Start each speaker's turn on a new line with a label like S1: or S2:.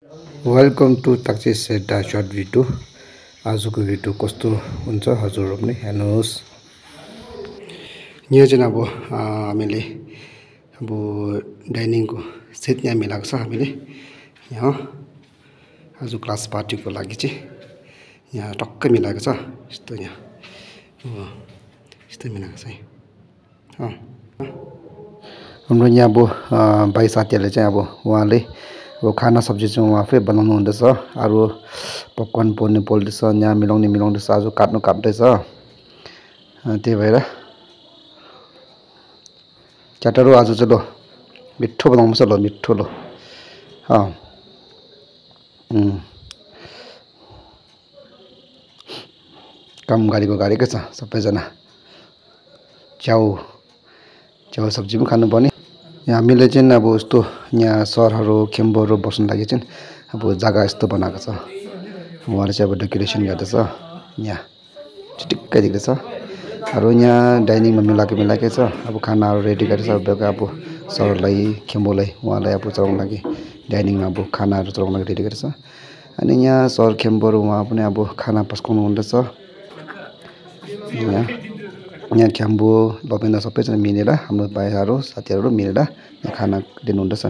S1: Welcome two ताक्सी सेटा short video. आजको video कस्तो हुन्छ हजुरहरु पनि हेर्नुहोस्। यहाँ चाहिँ अब हामीले अब डाइनिङको सेट यहाँ मिलाएको छ हामीले यहाँ आज क्लास पार्टीको लागि चाहिँ यहाँ टक्कै मिलाएको छ। यस्तो यहाँ यस्तो मिलाएको छ है। हाम्रो यहाँ अब भाइ साथीहरुले चाहिँ अब उहाँले अब खाना सब्जी चाहिँ उहाँ आफै बनाउनु हुँदैछ। अरु पपकर्न पोल्दैछ, यहाँ मिलाउँदैछ, आज काट्दैछ। त्यही भएर च्याटरु आज चाहिँ ल मिठो बनाउनुपर्छ ल मिठो ल। काम गरेकै छ सबैजना। च्याउ सब्जी पनि खानु पर्ने। यहाँ हामीले चाहिँ अब यस्तो यहाँ सरहरु खेम्बोहरु बस्न लागि चाहिँ अब जग्गा यस्तो बनाएको छ। उहाँले चाहिँ अब डेकोरेसन गर्दैछ। यहाँ चिटिक्कै देख्दैछ। अरु यहाँ डाइनिङमा मिलाएकै छ। अब खानाहरु रेडी गरेछ। बेलुका अब सरलाई खेम्बोलाई उहाँलाई अब चलाउन लागि डाइनिङमा अब खानाहरु चलाउन लागि रेडी गरेछ। अनि यहाँ सर खेम्बोहरु उहाँ पनि अब खाना पस्काउनु हुँदैछ। यहाँ खेम्बो लपेन्दा सबैजना मिलेर हाम्रो भाइहरु साथीहरु मिलेर खाना दिनु हुँदैछ।